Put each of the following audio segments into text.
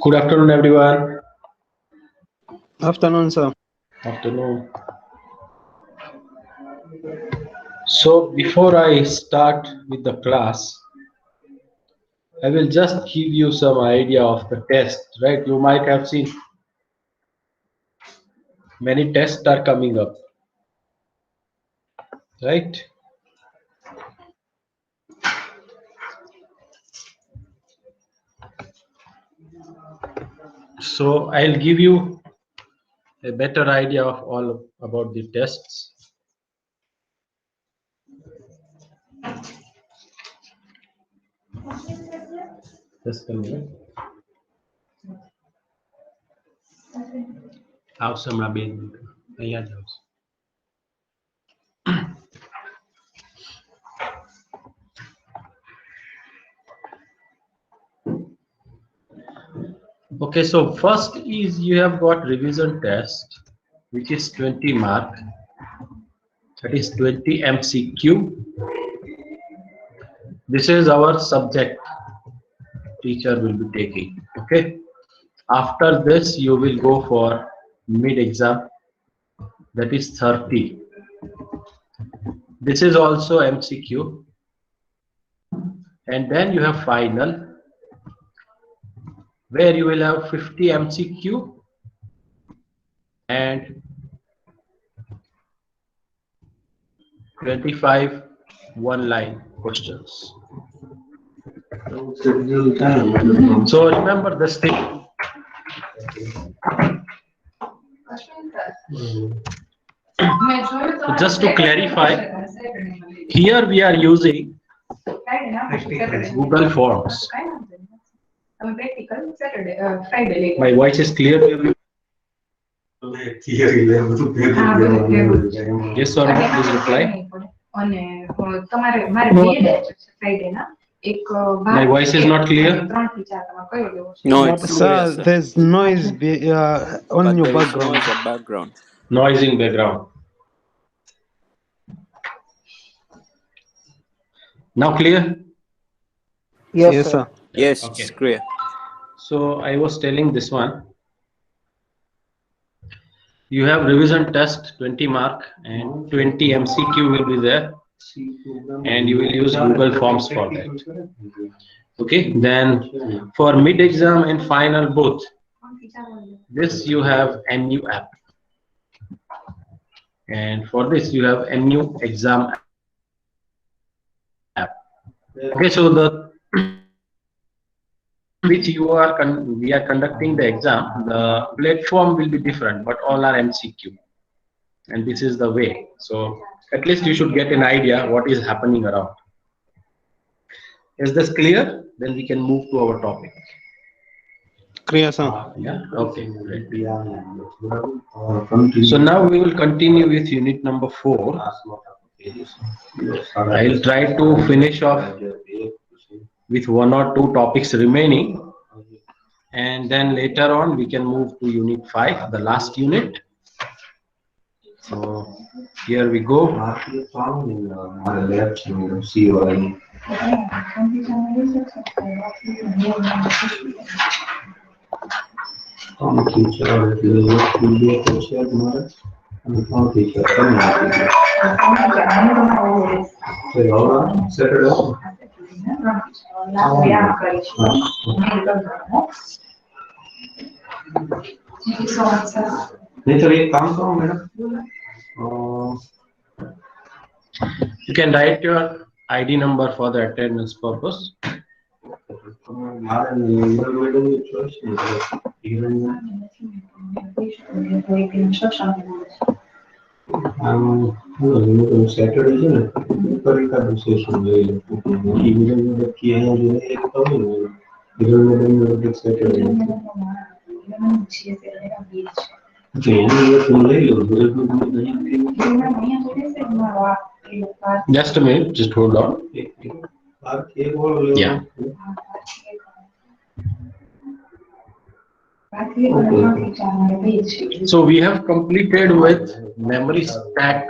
Good afternoon, everyone. Afternoon, sir. Afternoon. So before I start with the class, I will just give you some idea of the test, right? You might have seen many tests are coming up, right? So I'll give you a better idea of all about the tests. Just a minute. આવશે હમણાં 2 minute અહીંયા જ આવશે. Okay, so first is you have got revision test, which is 20 mark. That is 20 MCQ. This is our subject teacher will be taking. Okay. After this, you will go for mid exam. That is 30. This is also MCQ. And then you have final, where you will have 50 MCQ and 25 one-line questions. So remember this thing. Just to clarify, here we are using Google Forms. My voice is clear to you? Yes or no? Please reply. My voice is not clear. No, it's Sir, clear, sir. there's noise on But your there is background. noise at background. Noise in background. Now clear? Yes, sir. Yes, Okay. it's clear. So I was telling this one. You have revision test 20 mark and 20 MCQ will be there, and you will use Google Forms for that. Okay, then for mid exam and final both, this you have MU app, and for this you have MU exam app. Okay, so the which you are we are conducting the exam, the platform will be different, but all are MCQ, and this is the way. So at least you should get an idea what is happening around. Is this clear? Then we can move to our topic. Clear, sir. Yeah, okay, great. So now we will continue with unit number 4. I'll try to finish off with 1 or 2 topics remaining, and then later on we can move to unit 5, the last unit. So here we go. You can write your ID number for the attendance purpose. Just a minute, just hold on. Yeah. So we have completed with memory stack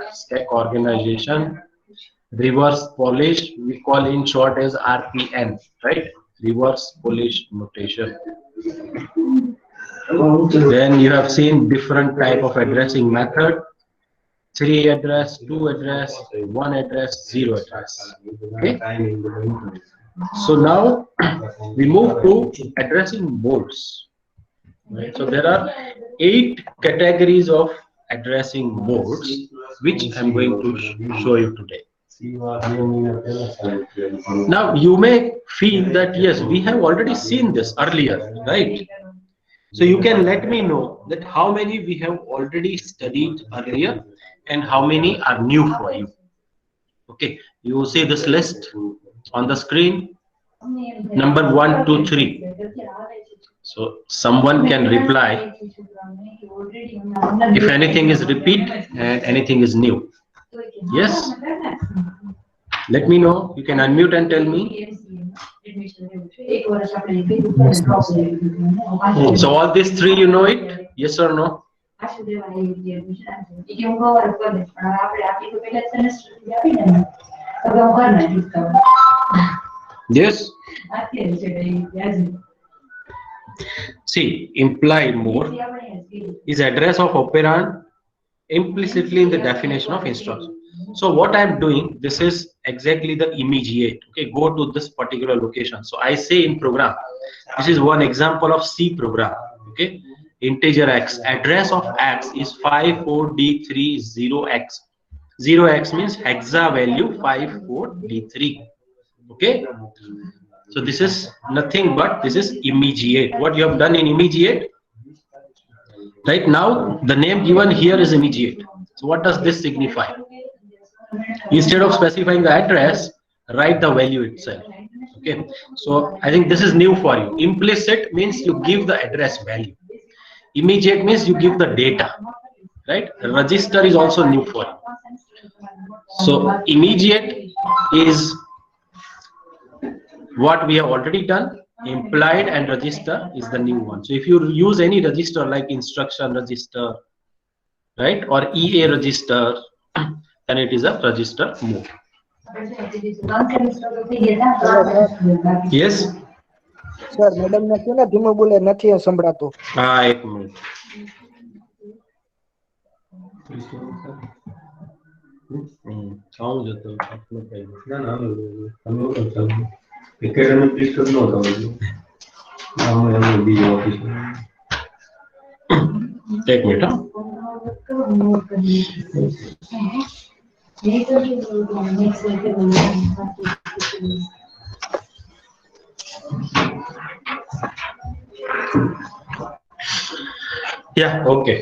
organization, reverse polish, we call in short as RPN, right? Reverse polish notation. Then you have seen different type of addressing method: 3 address, 2 address, 1 address, 0 address. Okay. So now we move to addressing modes. Right. So there are 8 categories of addressing modes, which I'm going to show you today. Now you may feel that yes, we have already seen this earlier, right? So you can let me know that how many we have already studied earlier and how many are new for you. Okay, you see this list on the screen. Number 1, 2, 3. So someone can reply if anything is repeat and anything is new. Yes? Let me know. You can unmute and tell me. So all these 3, you know it? Yes or no? Yes. See, implied mode is address of operand implicitly in the definition of instruction. So what I'm doing, this is exactly the immediate. Okay, go to this particular location. So I say in program, this is one example of C program. Okay, integer x, address of x is 54D30x. 0x means hexa value 54D3. Okay, so this is nothing but this is immediate. What you have done in immediate, right now the name given here is immediate. So what does this signify? Instead of specifying the address, write the value itself. Okay, so I think this is new for you. Implicit means you give the address value. Immediate means you give the data, right? Register is also new for you. So immediate is what we have already done. Implied and register is the new one. So if you use any register like instruction register, right, or EA register, then it is a register mode. Yes. Sir madam ને કેને ધીમું બોલે નથી સંભળાતું. હા એક minute. આવું જતો ના ના એકેડેમિક ડિસ્ટર્બ ન થવું બીજો ઓફિસ એક minute. Yeah, okay.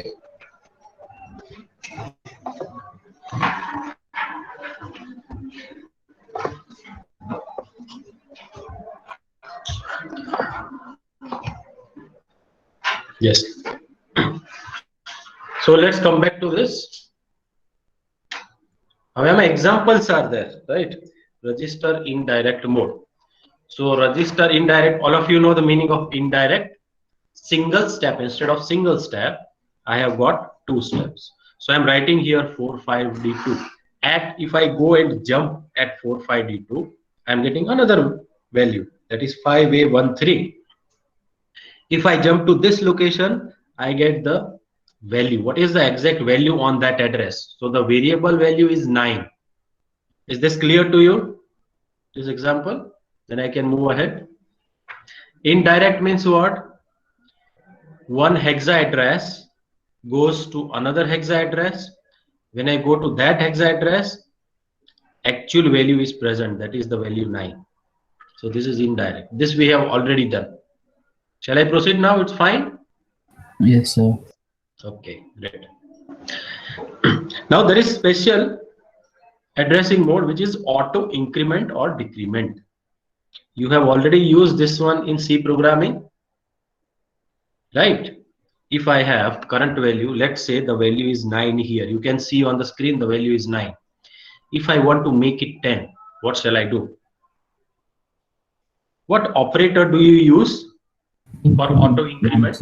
Yes. So let's come back to this. However, examples are there, right? Register indirect mode. So register indirect, all of you know the meaning of indirect. Single step, instead of single step, I have got 2 steps. So I'm writing here 45D2. If I go and jump at 45D2, I'm getting another value, that is 5A13. If I jump to this location, I get the value. What is the exact value on that address? So the variable value is 9. Is this clear to you, this example? Then I can move ahead. Indirect means what? One hexa address goes to another hexa address. When I go to that hexa address, actual value is present, that is the value 9. So this is indirect. This we have already done. Shall I proceed now? It's fine? Yes, sir. Okay, great. Now there is special addressing mode which is auto increment or decrement. You have already used this one in C programming, right? if I have current value, let's say the value is 9 here. You can see on the screen the value is 9. If I want to make it 10, what shall I do? What operator do you use for auto increment?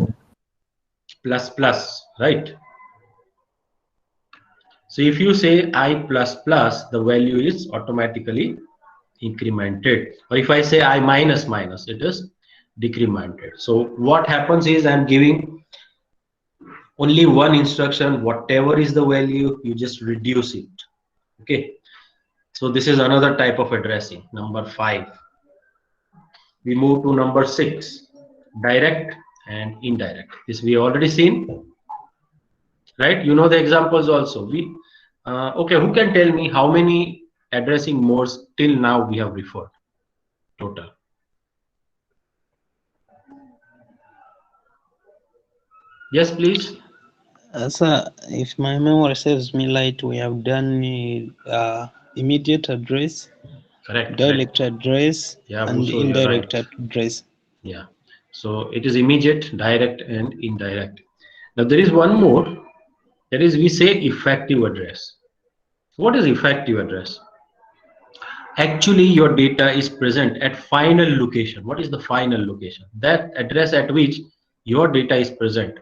Plus plus, right? So if you say I plus plus, the value is automatically incremented. Or if I say I minus minus, it is decremented. So what happens is I'm giving only one instruction. Whatever is the value, you just reduce it. Okay. So this is another type of addressing. Number 5. We move to number 6, direct and indirect. This we already seen, right? You know the examples also. Okay, who can tell me how many addressing modes till now we have referred total? Yes, please. Sir, if my memory serves me right, we have done immediate address, Correct. direct address, Yeah, and Muso, you're indirect right. address. Yeah. So it is immediate, direct, and indirect. Now there is one more. That is, we say effective address. What is effective address? Actually, your data is present at final location. What is the final location? That address at which your data is present.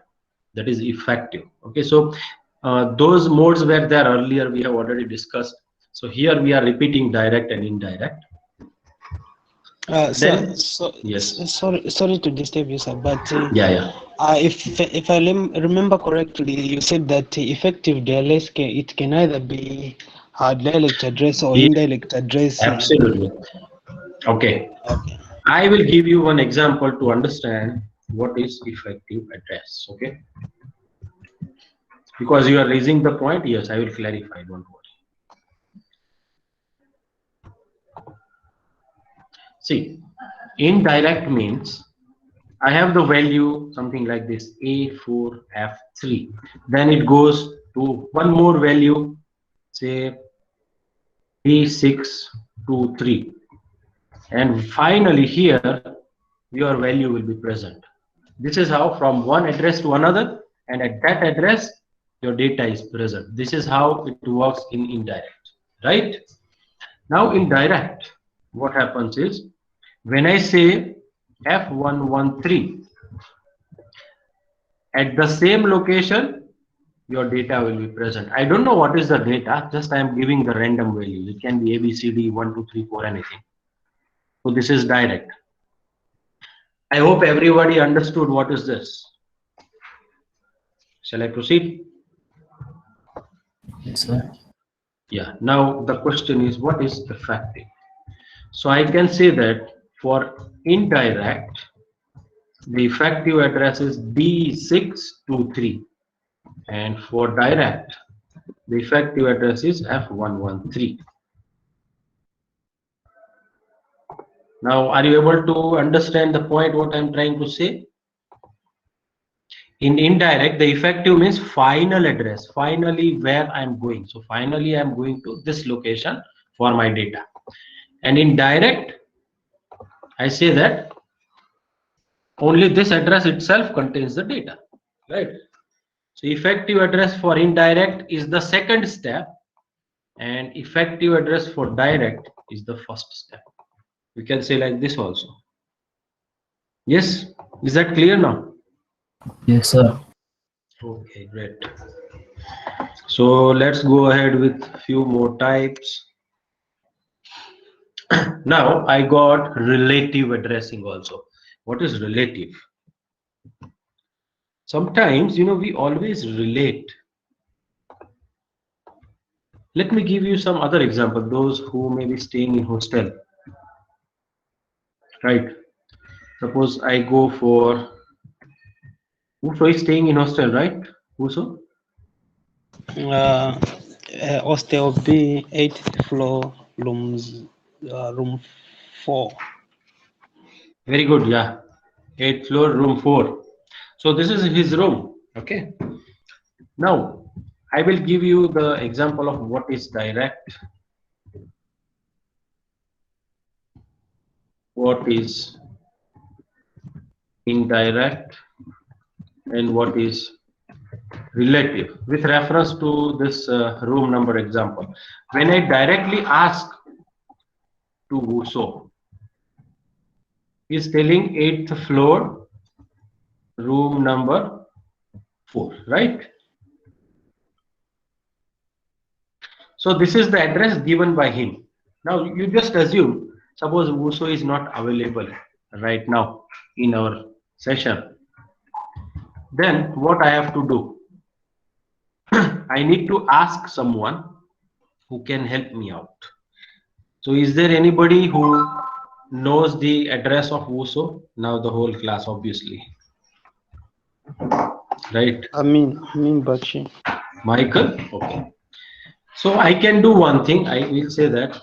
That is effective. Okay, so those modes were there earlier. We have already discussed. So here we are repeating direct and indirect. Sir, Yes. sorry to disturb you, sir, but Yeah. if I remember correctly, you said that effective DLS it can either be a direct address or Yeah, indirect address. absolutely. Okay. Okay. I will give you one example to understand what is effective address. Okay. Because you are raising the point, yes, I will clarify. Don't worry. See, indirect means I have the value something like this A4F3. Then it goes to one more value, say B623. And finally here, your value will be present. This is how from one address to another, and at that address, your data is present. This is how it works in indirect, right? Now in direct, what happens is, when I say F113, at the same location, your data will be present. I don't know what is the data, just I am giving the random value. It can be A, B, C, D, 1, 2, 3, 4, anything. So this is direct. I hope everybody understood what is this. Shall I proceed? Yes, sir. Yeah. Now the question is, what is effective? So I can say that for indirect, the effective address is D623, and for direct, the effective address is F113. Now, are you able to understand the point what I'm trying to say? In indirect, the effective means final address, finally where I'm going. So finally, I'm going to this location for my data. And in direct, I say that only this address itself contains the data, right? So effective address for indirect is the second step, and effective address for direct is the first step. We can say like this also. Yes, is that clear now? Yes, sir. Okay, great. So let's go ahead with few more types. Now I got relative addressing also. What is relative? Sometimes, we always relate. Let me give you some other example. Those who may be staying in hostel, right? Suppose I go for Uso is staying in hostel, right? Uso? Hostel B, 8th floor, room 4. Very good, yeah. 8th floor, room 4. So this is his room. Okay. Now I will give you the example of what is direct, what is indirect, and what is relative with reference to this room number example. When I directly ask to Wuso, he is telling 8th floor, room number 4, right? So this is the address given by him. Now you just assume, suppose Wuso is not available right now in our session. Then what I have to do? I need to ask someone who can help me out. So is there anybody who knows the address of Wuso? Now the whole class, obviously. Right? Amin Bakshi. Michael? Okay. So I can do one thing. I will say that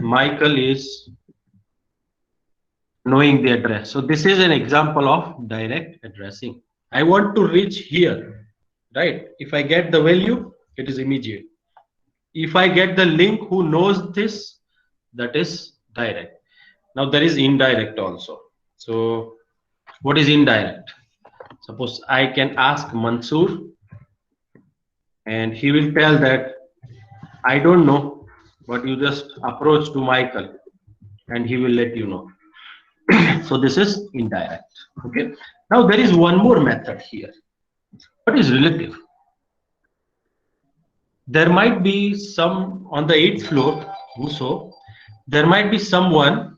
Michael is knowing the address. So this is an example of direct addressing. I want to reach here, right? If I get the value, it is immediate. If I get the link who knows this, that is direct. Now there is indirect also. So what is indirect? Suppose I can ask Mansoor and he will tell that I don't know, but you just approach to Michael and he will let you know. So this is indirect. Okay. Now there is one more method here. What is relative? There might be some on the 8th floor, Wuso, there might be someone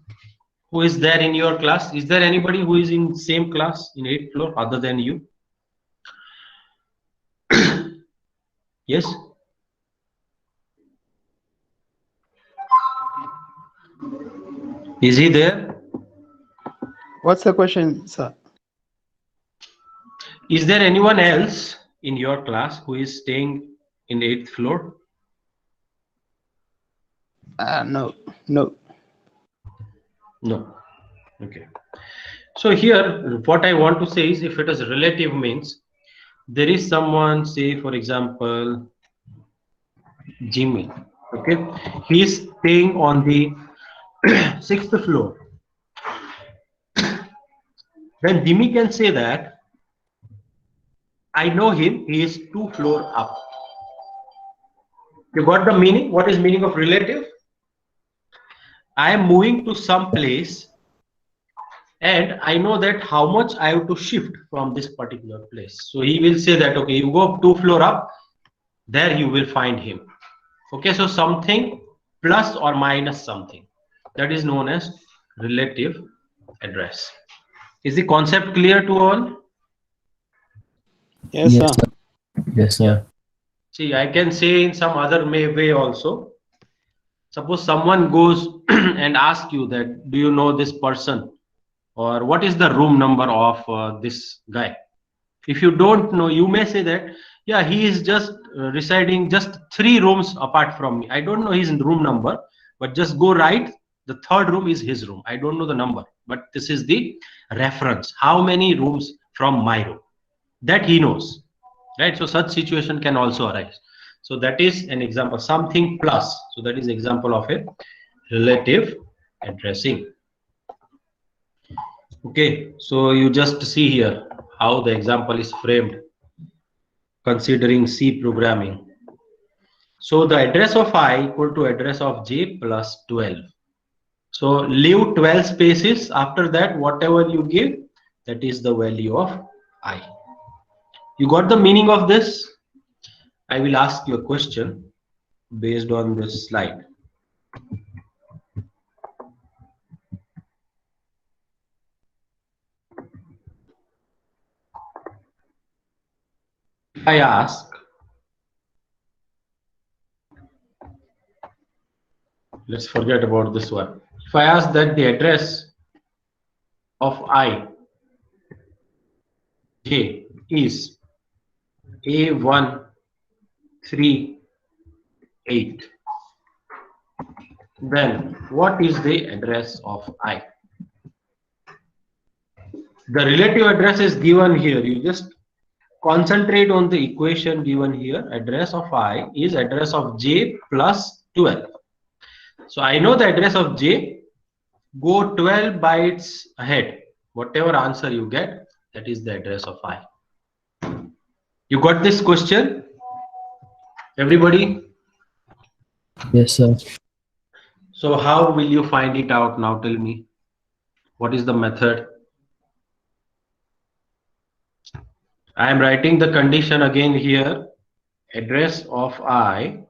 who is there in your class. Is there anybody who is in same class in 8th floor other than you? Yes? Is he there? What's the question, sir? Is there anyone else in your class who is staying in 8th floor? No. No. Okay. So here, what I want to say is, if it is relative, means there is someone, say for example, Jimmy. Okay, he is staying on the 6th floor. Then Jimmy can say that I know him. He is 2 floors up. You got the meaning? What is meaning of relative? I am moving to some place and I know that how much I have to shift from this particular place. So he will say that, okay, you go 2 floors up, there you will find him. Okay, so something plus or minus something. That is known as relative address. Is the concept clear to all? Yes, sir. Yes, sir. See, I can say in some other way also. Suppose someone goes and asks you that, do you know this person? Or what is the room number of this guy? If you don't know, you may say that, yeah, he is just residing just 3 rooms apart from me. I don't know his room number, but just go right. The 3rd room is his room. I don't know the number, but this is the reference. How many rooms from my room? That he knows, right? So such situation can also arise. So that is an example, something plus. So that is example of a relative addressing. Okay, so you just see here how the example is framed considering C programming. So the address of I equal to address of J plus 12. So leave 12 spaces. After that, whatever you give, that is the value of I. You got the meaning of this? I will ask you a question based on this slide. If I ask, let's forget about this one. If I ask that the address of I, J is A138, then what is the address of I? The relative address is given here. You just concentrate on the equation given here. Address of I is address of J plus 12. So I know the address of J. Go 12 bytes ahead. Whatever answer you get, That is the address of I. You got this question? Everybody? Yes, sir. So how will you find it out now? Tell me. What is the method? I am writing the condition again here. Address of I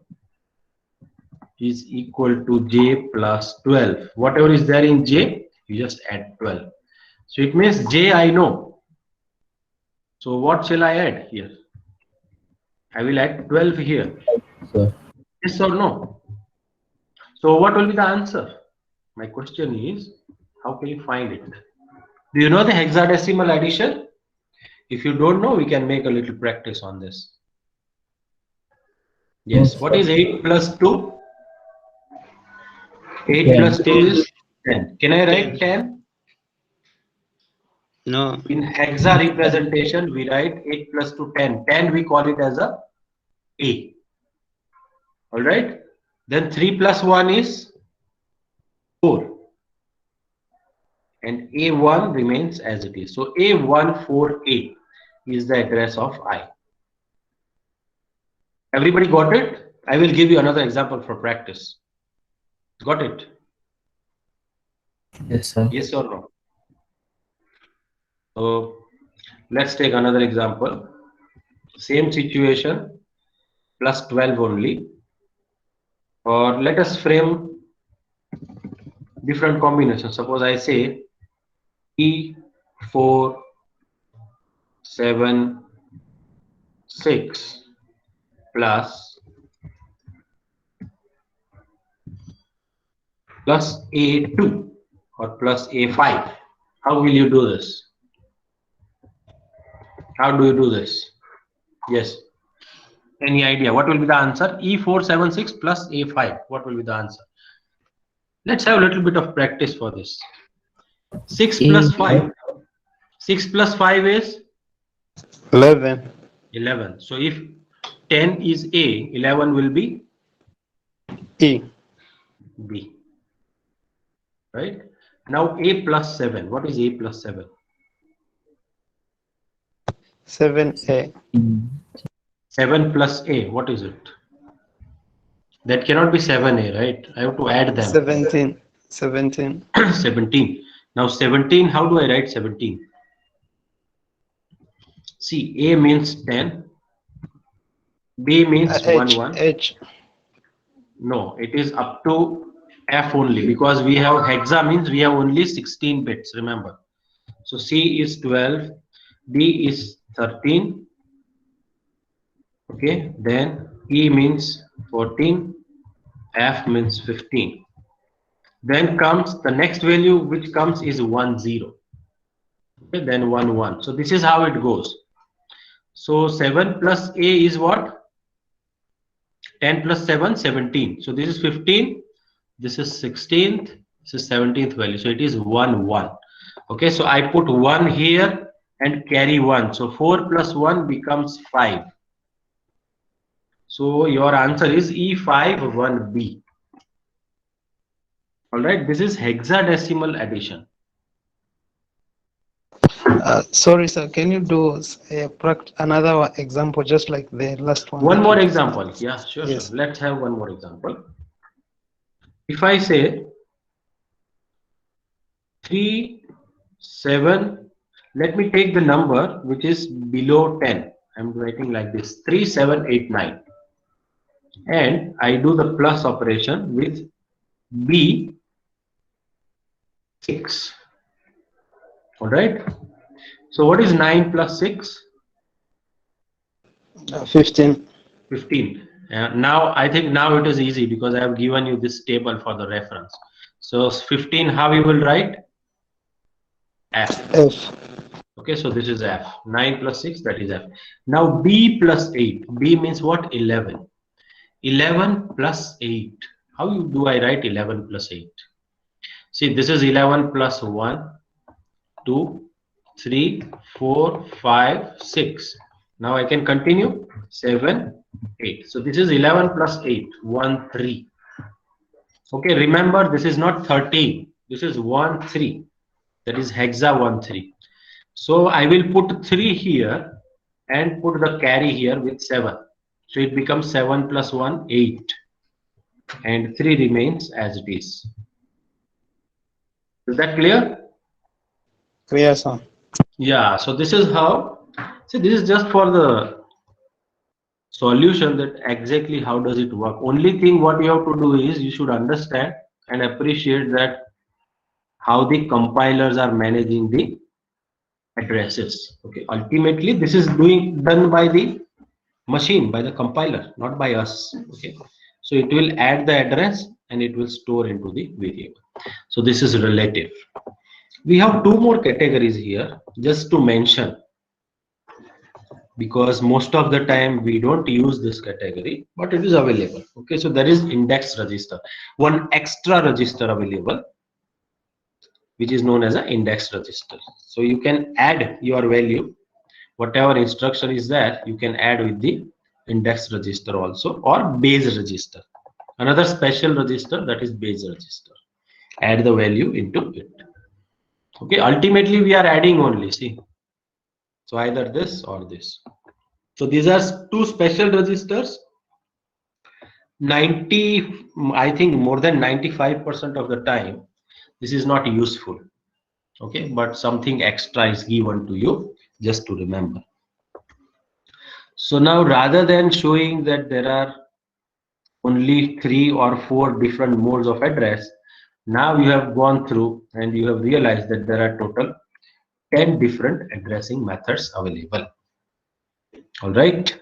is equal to j plus 12. Whatever is there in j, you just add 12. So it means j I know. So what shall I add here? I will add 12 here. Sir. Yes or no? So what will be the answer? My question is, how can you find it? Do you know the hexadecimal addition? If you don't know, we can make a little practice on this. Yes. What is 8 plus 2? 8 10. plus 2 is 10. Can I write 10? No. In hexa representation, we write 8 plus 2, 10. 10 we call it as a A. Alright. Then 3 plus 1 is 4. And A1 remains as it is. So A14A is the address of I. Everybody got it? I will give you another example for practice. Got it? Yes, sir. Yes or no? So let's take another example. Same situation, plus 12 only. Or let us frame different combinations. Suppose I say E4, 7, 6 plus A2 or plus A5. How will you do this? How do you do this? Yes. Any idea? What will be the answer? E476 plus A5. What will be the answer? Let's have a little bit of practice for this. 6 plus 5. 6 plus 5 is 11. 11. So if 10 is A, 11 will be E. B. Right? Now A plus 7. What is A plus 7? 7A. 7 plus A. What is it? That cannot be 7A, right? I have to add them. 17. 17. 17. Now 17, how do I write 17? See, A means 10. B means 1, 1. H. No, it is up to F only because we have hexa means we have only 16 bits, remember. So C is 12, D is 13. Okay, then E means 14, F means 15. Then comes the next value which comes is 1, 0. Okay, then 1, 1. So this is how it goes. So 7 plus A is what? 10 plus 7, 17. So this is 15. This is 16th. This is 17th value. So it is 1, 1. Okay, so I put 1 here and carry 1. So 4 plus 1 becomes 5. So your answer is E5 1B. Alright, this is hexadecimal addition. Sorry, sir. Can you do another example just like the last one? One more example. Yeah, sure, Yes. sure. Let's have one more example. If I say 3, 7, let me take the number which is below 10. I'm writing like this 3, 7, 8, 9. And I do the plus operation with B6. Alright. So what is 9 plus 6? 15. 15. Now I think now it is easy because I have given you this table for the reference. So 15, how you will write? F. F. Okay, so this is F. 9 plus 6, that is F. Now B plus 8. B means what? 11. 11 plus 8. How do I write 11 plus 8? See, this is 11 plus 1, 2, 3, 4, 5, 6. Now I can continue. 7, 8. So this is 11 plus 8. 1, 3. Okay, remember this is not 13. This is 1, 3. That is hexa 1, 3. So I will put 3 here and put the carry here with 7. So it becomes 7 plus 1, 8. And 3 remains as it is. Is that clear? Clear, sir. Yeah, so this is how, see, this is just for the solution that exactly how does it work. Only thing what you have to do is you should understand and appreciate that how the compilers are managing the addresses. Okay, ultimately this is done by the machine, by the compiler, not by us. Okay, so it will add the address and it will store into the variable. So this is relative. We have 2 more categories here just to mention, because most of the time we don't use this category, but it is available. Okay, so there is index register, one extra register available, which is known as an index register. So you can add your value, whatever instruction is there, you can add with the index register also, or base register, another special register, that is base register. Add the value into it. Okay, ultimately we are adding only, see, so either this or this. So these are 2 special registers. 90, I think more than 95% of the time this is not useful. Okay, but something extra is given to you just to remember. So now, rather than showing that there are only 3 or 4 different modes of address, now you have gone through and you have realized that there are total 10 different addressing methods available. All right,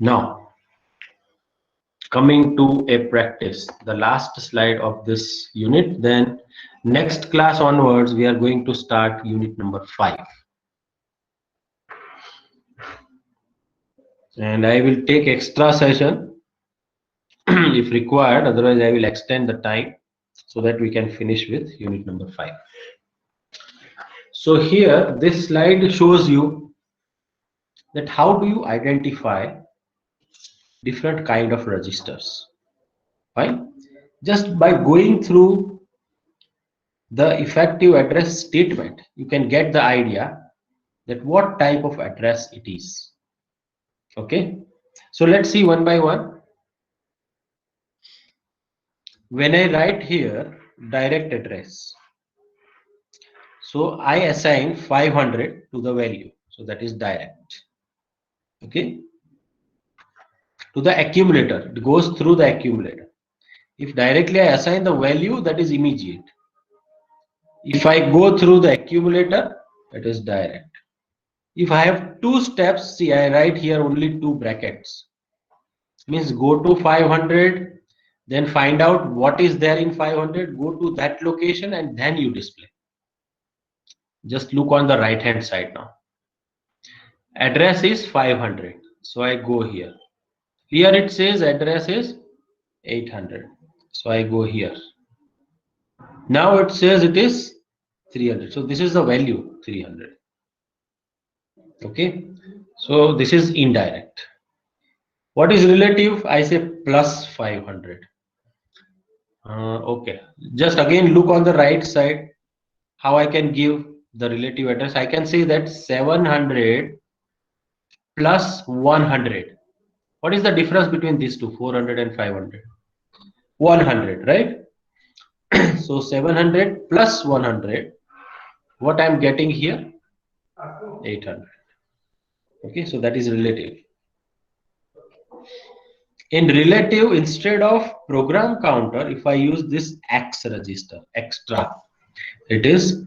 now coming to a practice, the last slide of this unit, then next class onwards we are going to start unit number 5, and I will take extra session if required, otherwise I will extend the time so that we can finish with unit number 5. So here this slide shows you that how do you identify different kind of registers. Fine, just by going through the effective address statement you can get the idea that what type of address it is. Okay, so let's see one by one. When I write here direct address, so I assign 500 to the value, so that is direct. Okay, to the accumulator, it goes through the accumulator. If directly I assign the value, that is immediate. If I go through the accumulator, it is direct. If I have 2 steps, see, I write here only 2 brackets, means go to 500, then find out what is there in 500, go to that location and then you display. Just look on the right hand side now. Address is 500, so I go here. Here it says address is 800, so I go here. Now it says it is 300, so this is the value 300. Okay, so this is indirect. What is relative? I say plus 500. Okay, just again look on the right side how I can give the relative address. I can say that 700 plus 100. What is the difference between these two, 400 and 500? 100, right? So 700 plus 100, what I am getting here? 800. Okay, so that is relative. In relative, instead of program counter, if I use this X register, extra, it is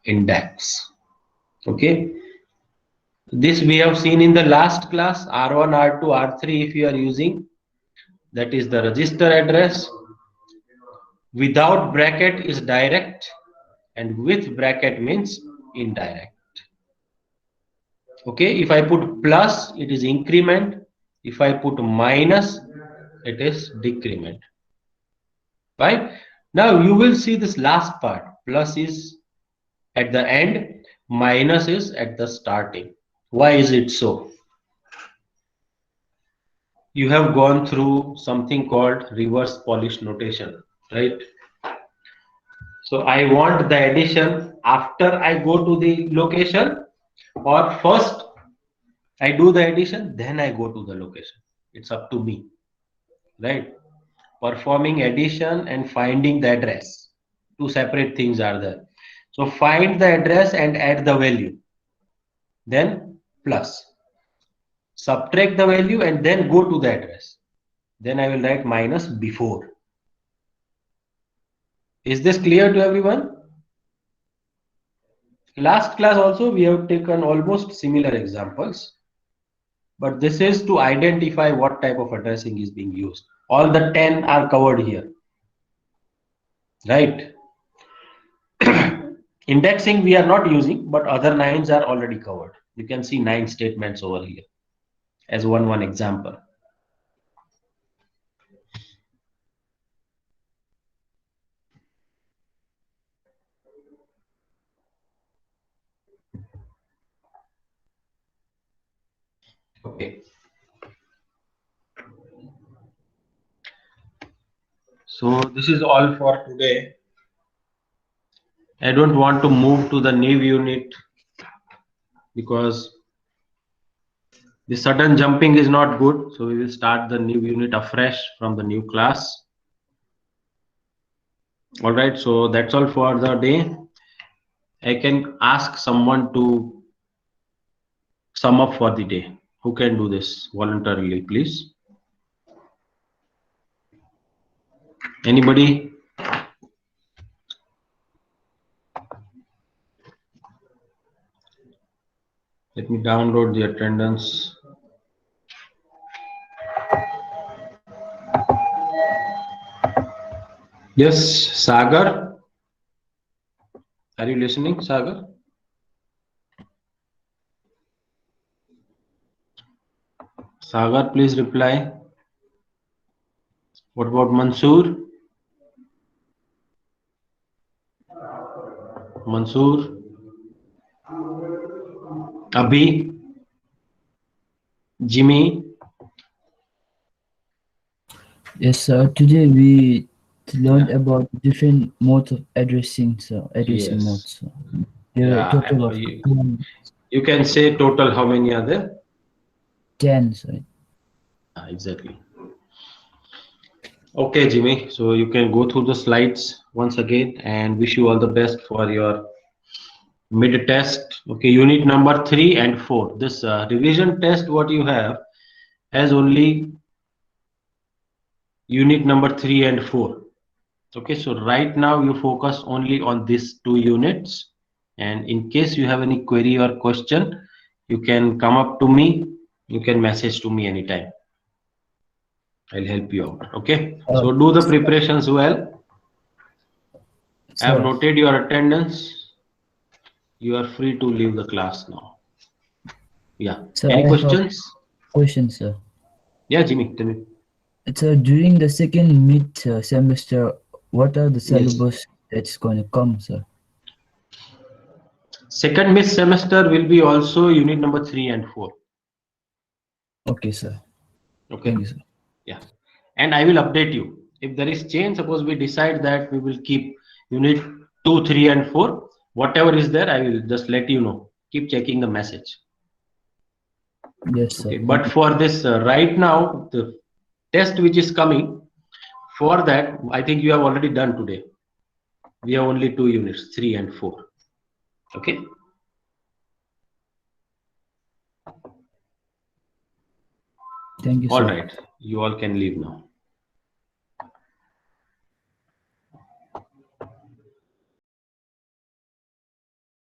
index. Okay, this we have seen in the last class, R1, R2, R3 if you are using, that is the register address. Without bracket is direct and with bracket means indirect. Okay, if I put plus, it is increment. If I put minus, it is decrement. Right? Now you will see this last part. Plus is at the end, minus is at the starting. Why is it so? You have gone through something called reverse Polish notation, right? So I want the addition after I go to the location, or first I do the addition, then I go to the location. It's up to me, right? Performing addition and finding the address. Two separate things are there. So find the address and add the value. Then plus. Subtract the value and then go to the address. Then I will write minus before. Is this clear to everyone? Last class also we have taken almost similar examples, but this is to identify what type of addressing is being used. All the 10 are covered here, right? Indexing we are not using, but other 9s are already covered. You can see 9 statements over here as one example. Okay. So this is all for today. I don't want to move to the new unit because the sudden jumping is not good. So we will start the new unit afresh from the new class. All right. So that's all for the day. I can ask someone to sum up for the day. Who can do this voluntarily, please? Anybody? Let me download the attendance. Yes, Sagar. Are you listening, Sagar? Sagar, please reply. What about Mansoor? Mansoor? Abhi? Jimmy? Yes, sir. Today we learned about different modes of addressing, sir. Addressing Yes. modes. Sir. There are a Yeah, total of you can say total how many are there? 10, sir. Exactly. Okay, Jimmy. So you can go through the slides once again and wish you all the best for your mid test. Okay, unit number 3 and 4. This revision test, what you have, has only unit number 3 and 4. Okay, so right now you focus only on these 2 units. And in case you have any query or question, you can come up to me. You can message to me anytime. I'll help you out. Okay, so do the preparations well. I have noted your attendance. You are free to leave the class now. Yeah. Sir, Any I have a questions? question, sir. Yeah, Jimmy, tell me. So during the second mid semester, what are the Yes. syllabus that's going to come, sir? Second mid semester will be also unit number 3 and 4. Okay, sir. Okay. Thank you, sir. Yeah. And I will update you. If there is change, suppose we decide that we will keep unit 2, 3 and 4, whatever is there, I will just let you know. Keep checking the message. Yes, sir. Okay. But for this right now, the test which is coming, for that, I think you have already done today. We have only 2 units, 3 and 4. Okay. Thank you, All sir. right. You all can leave now.